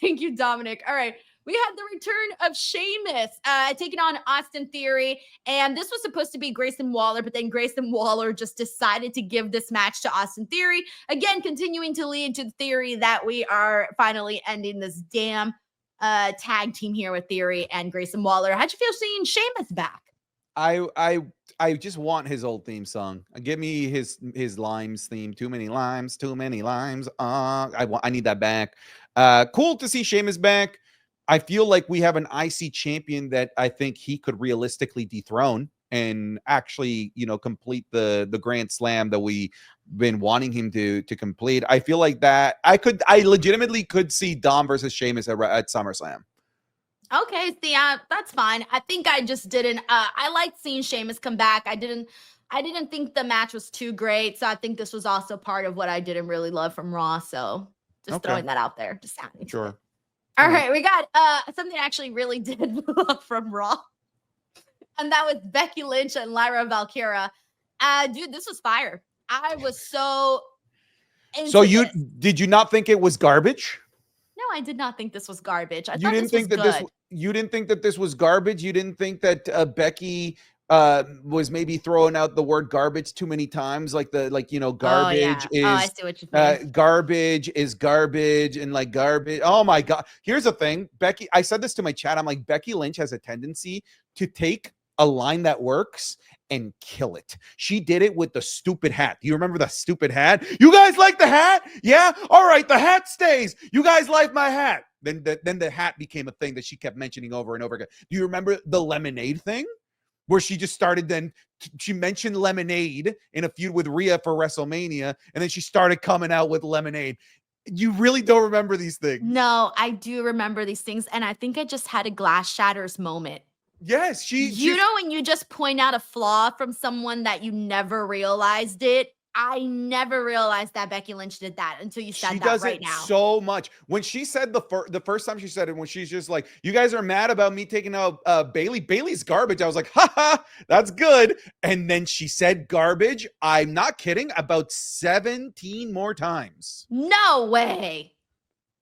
Thank you, Dominic. All right. We had the return of Sheamus taking on Austin Theory. And this was supposed to be Grayson Waller, but then Grayson Waller just decided to give this match to Austin Theory. Again, continuing to lead to the theory that we are finally ending this damn tag team here with Theory and Grayson Waller. How'd you feel seeing Sheamus back? I just want his old theme song. Give me his limes theme. Too many limes. I need that back. Cool to see Sheamus back. I feel like we have an IC champion that I think he could realistically dethrone and actually, you know, complete the Grand Slam that we've been wanting him to complete. I feel like that I legitimately could see Dom versus Sheamus at SummerSlam. Okay, see, that's fine. I think I just didn't. I liked seeing Sheamus come back. I didn't think the match was too great, so I think this was also part of what I didn't really love from Raw. So just throwing that out there. Just sounding sure. All right, we got something I actually really did love from Raw, and that was Becky Lynch and Lyra Valkyria. Dude, this was fire. I was so. So did you not think it was garbage? No, I did not think this was garbage. You didn't think that this was garbage. You didn't think that Becky was maybe throwing out the word garbage too many times, garbage is I see what you mean. Garbage is garbage and like garbage. Oh my God. Here's the thing, Becky, I said this to my chat. I'm like, Becky Lynch has a tendency to take a line that works and kill it. She did it with the stupid hat. Do you remember the stupid hat? You guys like the hat? Yeah? All right, the hat stays. You guys like my hat. Then the hat became a thing that she kept mentioning over and over again. Do you remember the lemonade thing? Where she just started, then she mentioned lemonade in a feud with Rhea for WrestleMania, and then she started coming out with lemonade. You really don't remember these things? No, I do remember these things, and I think I just had a glass shatters moment. Yes, you know when you just point out a flaw from someone that you never realized it? I never realized that Becky Lynch did that until you said she that does right it now. so much. When she said the first time she said it, when she's just like, "You guys are mad about me taking out Bailey. Bailey's garbage." I was like, "Ha ha, that's good." And then she said garbage. I'm not kidding. About 17 more times. No way.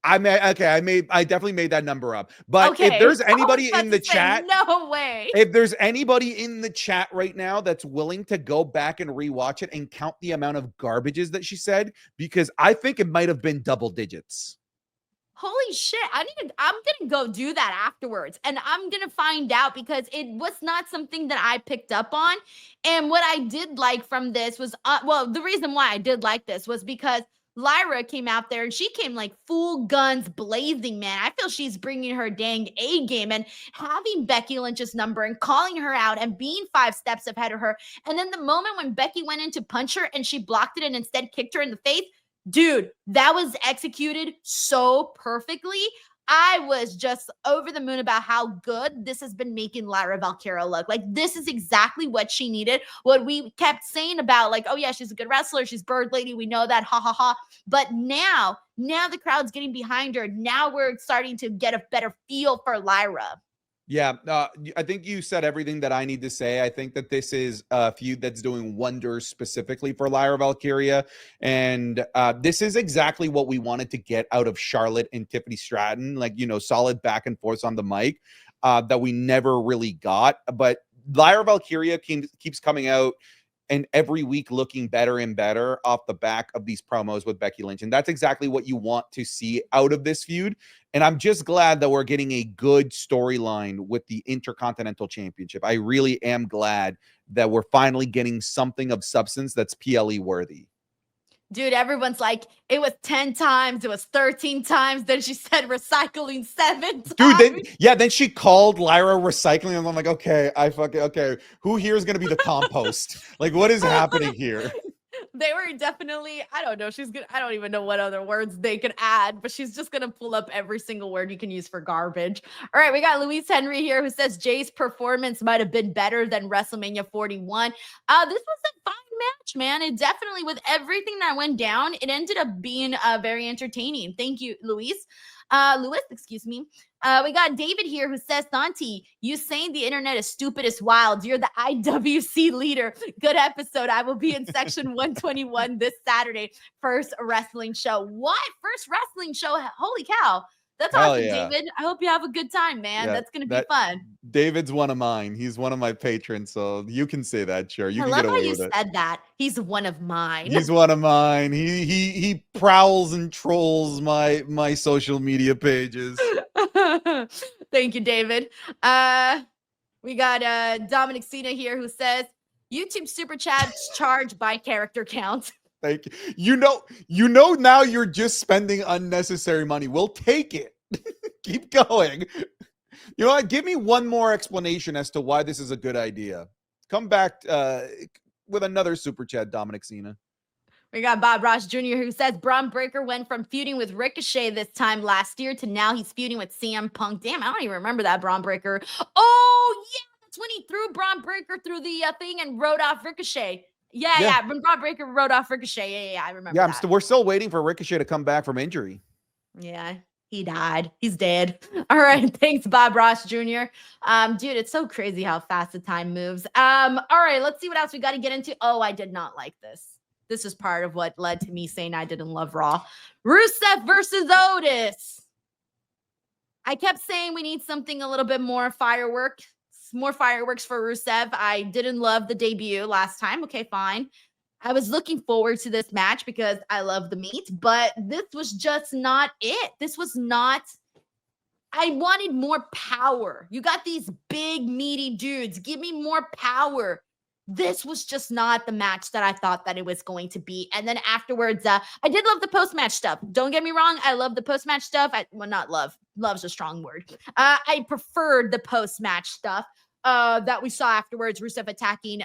I definitely made that number up. But Okay, if there's I was anybody about in the to say, chat, no way. if there's anybody in the chat right now that's willing to go back and rewatch it and count the amount of garbages that she said, because I think it might have been double digits. Holy shit. I'm gonna go do that afterwards, and I'm gonna find out, because it was not something that I picked up on. And what I did like from this was, well, the reason why I did like this was because Lyra came out there and she came like full guns blazing, man. I feel she's bringing her dang A game, and having Becky Lynch's number and calling her out and being 5 steps ahead of her. And then the moment when Becky went in to punch her and she blocked it and instead kicked her in the face, dude, that was executed so perfectly. I was just over the moon about how good this has been making Lyra Valkyria look. Like, this is exactly what she needed. What we kept saying about, like, oh yeah, she's a good wrestler, she's Bird Lady, we know that, ha ha ha. But now the crowd's getting behind her. Now we're starting to get a better feel for Lyra. Yeah, I think you said everything that I need to say. I think that this is a feud that's doing wonders specifically for Lyra Valkyria. And this is exactly what we wanted to get out of Charlotte and Tiffany Stratton. Like, you know, solid back and forth on the mic that we never really got. But Lyra Valkyria keeps coming out and every week looking better and better off the back of these promos with Becky Lynch. And that's exactly what you want to see out of this feud. And I'm just glad that we're getting a good storyline with the Intercontinental Championship. I really am glad that we're finally getting something of substance that's PLE worthy. Dude, everyone's like, it was 10 times, it was 13 times. Then she said recycling 7 times. Dude, then she called Lyra recycling, and I'm like, okay, who here is gonna be the compost? Like, what is happening here? They were definitely, I don't know, I don't even know what other words they could add, but she's just gonna pull up every single word you can use for garbage. All right, we got Luis Henry here who says Jay's performance might have been better than WrestleMania 41. This was a fine match, man. It definitely, with everything that went down, it ended up being very entertaining. Thank you, Luis. Excuse me. We got David here who says, Santi, you saying the internet is stupid is wild. You're the IWC leader. Good episode. I will be in section 121 this Saturday. First wrestling show. What? First wrestling show? Holy cow. That's awesome, yeah. David. I hope you have a good time, man. Yeah, that's going to be fun. David's one of mine. He's one of my patrons, so you can say that, sure. You I can love get away how you with it. said that. He's one of mine. He's one of mine. He prowls and trolls my social media pages. Thank you, David. We got Dominic Cena here who says, YouTube super chats charge by character count. Thank you. You know now you're just spending unnecessary money. We'll take it. Keep going. You know what? Give me one more explanation as to why this is a good idea. Come back with another super chat, Dominic Cena. We got Bob Ross Jr. who says Braun Breaker went from feuding with Ricochet this time last year to now he's feuding with CM Punk. Damn, I don't even remember that Braun Breaker. Oh, yeah, that's when he threw Braun Breaker through the thing and rode off Ricochet. Yeah. When Braun Breaker rode off Ricochet. Yeah, I remember that. We're still waiting for Ricochet to come back from injury. Yeah, he died. He's dead. All right, thanks, Bob Ross Jr. Dude, it's so crazy how fast the time moves. All right, let's see what else we got to get into. Oh, I did not like this. This is part of what led to me saying I didn't love Raw. Rusev versus Otis. I kept saying we need something a little bit more fireworks for Rusev. I didn't love the debut last time. Okay, fine. I was looking forward to this match because I love the meat, but this was just not it. I wanted more power. You got these big, meaty dudes. Give me more power. This was just not the match that I thought that it was going to be. And then afterwards, I did love the post-match stuff. Don't get me wrong. I love the post-match stuff. Not love. love's a strong word. I preferred the post-match stuff that we saw afterwards. Rusev attacking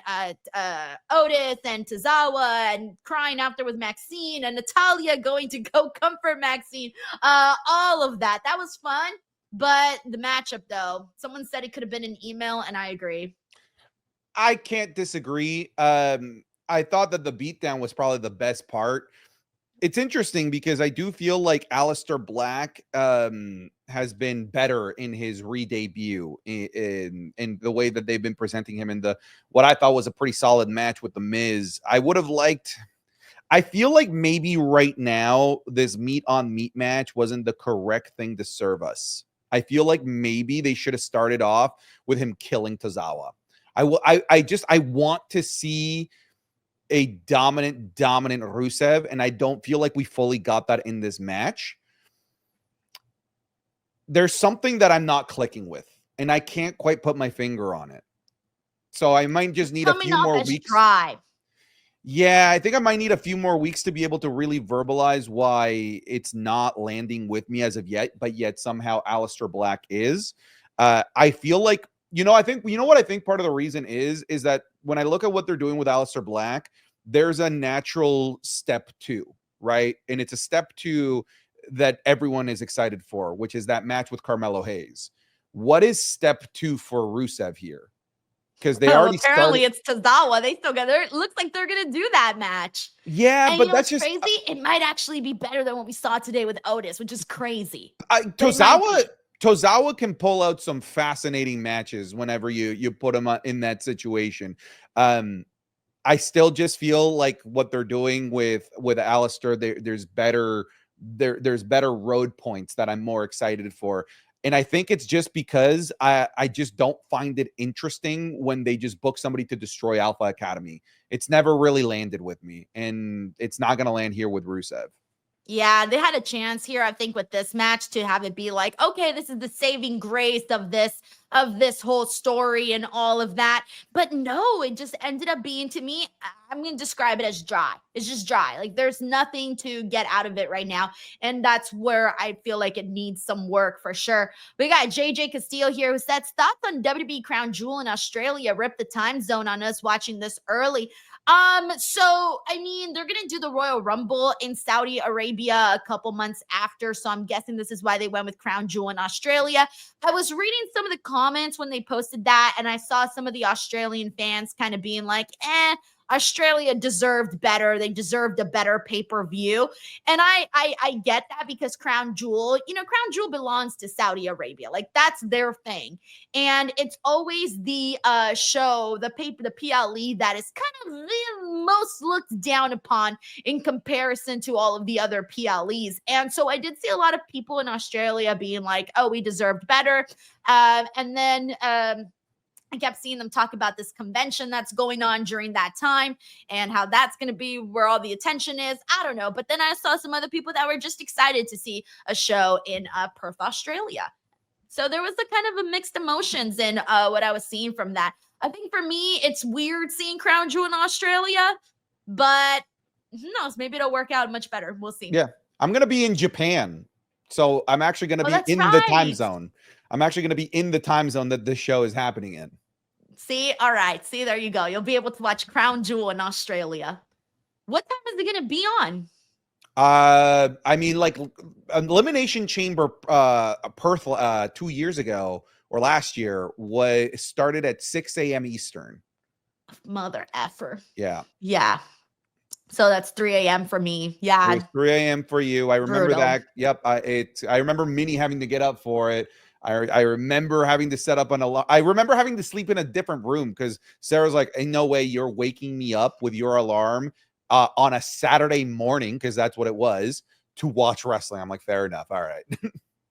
Otis and Tozawa and crying after with Maxine and Natalya going to go comfort Maxine. All of that. That was fun. But the matchup, though, someone said it could have been an email, and I agree. I can't disagree. I thought that the beatdown was probably the best part. It's interesting because I do feel like Aleister Black has been better in his re-debut in the way that they've been presenting him in the what I thought was a pretty solid match with The Miz. I feel like maybe right now this meat on meat match wasn't the correct thing to serve us. I feel like maybe they should have started off with him killing Tozawa. I want to see a dominant Rusev, and I don't feel like we fully got that in this match. There's something that I'm not clicking with, and I can't quite put my finger on it. So I might just need a few more weeks. Dry. Yeah, I think I might need a few more weeks to be able to really verbalize why it's not landing with me as of yet, but yet somehow Aleister Black is. I feel like, I think what I think part of the reason is that when I look at what they're doing with Aleister Black, there's a natural step 2, right? And it's a step 2 that everyone is excited for, which is that match with Carmelo Hayes. What is step 2 for Rusev here? Because they already apparently it's Tozawa. They still got it looks like they're gonna do that match. Yeah, but that's just crazy. It might actually be better than what we saw today with Otis, which is crazy. Tozawa can pull out some fascinating matches whenever you put him in that situation. I still just feel like what they're doing with Aleister, there's better road points that I'm more excited for. And I think it's just because I just don't find it interesting when they just book somebody to destroy Alpha Academy. It's never really landed with me, and it's not going to land here with Rusev. Yeah, they had a chance here, I think, with this match to have it be like, okay, this is the saving grace of this whole story and all of that. But no, it just ended up being, to me, I'm going to describe it as dry. It's just dry. Like, there's nothing to get out of it right now. And that's where I feel like it needs some work for sure. We got JJ Castillo here who says, thoughts on WWE Crown Jewel in Australia? Rip the time zone on us watching this early. So, I mean, they're going to do the Royal Rumble in Saudi Arabia a couple months after. So I'm guessing this is why they went with Crown Jewel in Australia. I was reading some of the comments when they posted that, and I saw some of the Australian fans kind of being like, Australia deserved better. They deserved a better pay-per-view. And I get that because Crown Jewel, Crown Jewel belongs to Saudi Arabia. Like, that's their thing. And it's always the show, the PLE that is kind of the most looked down upon in comparison to all of the other PLEs. And so I did see a lot of people in Australia being like, oh, we deserved better. And then I kept seeing them talk about this convention that's going on during that time and how that's going to be where all the attention is. I don't know. But then I saw some other people that were just excited to see a show in Perth, Australia. So there was a kind of a mixed emotions in what I was seeing from that. I think for me, it's weird seeing Crown Jewel in Australia, but who knows? Maybe it'll work out much better. We'll see. Yeah. I'm going to be in Japan. So I'm actually going to be in the time zone. I'm actually going to be in the time zone that this show is happening in. See? All right. See, there you go. You'll be able to watch Crown Jewel in Australia. What time is it going to be on? I mean, like Elimination Chamber Perth 2 years ago or last year started at 6 a.m. Eastern. Mother effer. Yeah. Yeah. So that's 3 a.m. for me. Yeah. It was 3 a.m. for you. I remember that. Yep. I remember Minnie having to get up for it. I remember having to set up an alarm. I remember having to sleep in a different room because Sarah's like, "In no way you're waking me up with your alarm on a Saturday morning," because that's what it was, to watch wrestling. I'm like, fair enough. All right.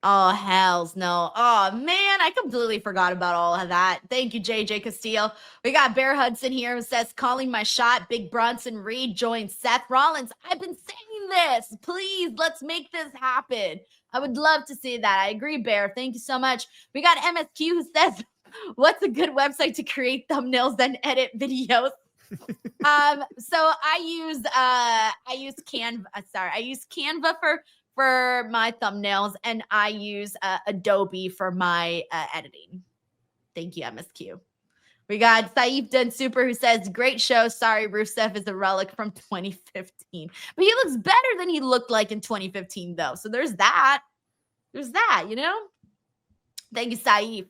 Oh, hells no. Oh, man, I completely forgot about all of that. Thank you, JJ Castillo. We got Bear Hudson here who says, calling my shot, Big Bronson Reed joins Seth Rollins. I've been saying this. Please, let's make this happen. I would love to see that. I agree, Bear. Thank you so much. We got MSQ who says, what's a good website to create thumbnails and edit videos? So I use Canva. I use Canva for my thumbnails, and I use Adobe for my editing. Thank you, MSQ. We got Saif Dun Super, who says, great show. Sorry, Rusev is a relic from 2015. But he looks better than he looked like in 2015, though. So there's that. There's that, you know? Thank you, Saif.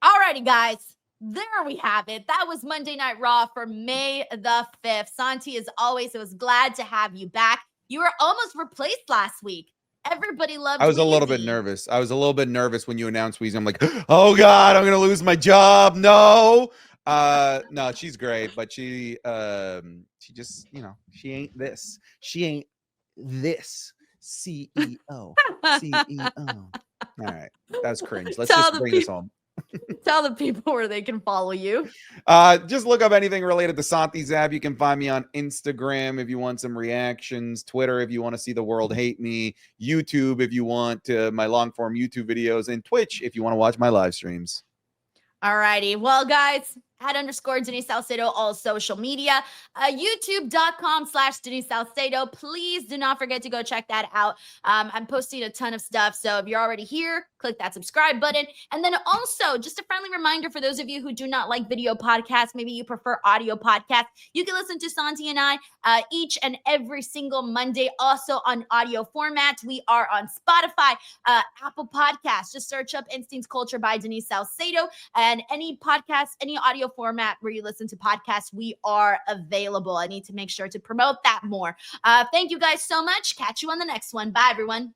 Alrighty, guys. There we have it. That was Monday Night Raw for May the 5th. Santi, as always, it was glad to have you back. You were almost replaced last week. Everybody loved I was a little bit Weezy. nervous. I was a little bit nervous when you announced Weezy. I'm like, oh God, I'm gonna lose my job. No. No, she's great, but she just, you know, she ain't this. She ain't this. CEO. CEO. All right. That was cringe. Let's just bring this home. Tell the people where they can follow you. Just look up anything related to Santi's app. You can find me on Instagram if you want some reactions, Twitter if you want to see the world hate me, YouTube if you want my long form YouTube videos, and Twitch if you want to watch my live streams. Alrighty. Well, guys, @ Denise Salcedo, all social media, youtube.com/Denise Salcedo. Please do not forget to go check that out. I'm posting a ton of stuff. So if you're already here, click that subscribe button. And then also just a friendly reminder for those of you who do not like video podcasts, maybe you prefer audio podcasts, you can listen to Santi and I each and every single Monday, also on audio format. We are on Spotify, Apple Podcasts. Just search up Instincts Culture by Denise Salcedo, and any podcast, any audio format where you listen to podcasts, we are available. I need to make sure to promote that more. Thank you guys so much. Catch you on the next one. Bye, everyone.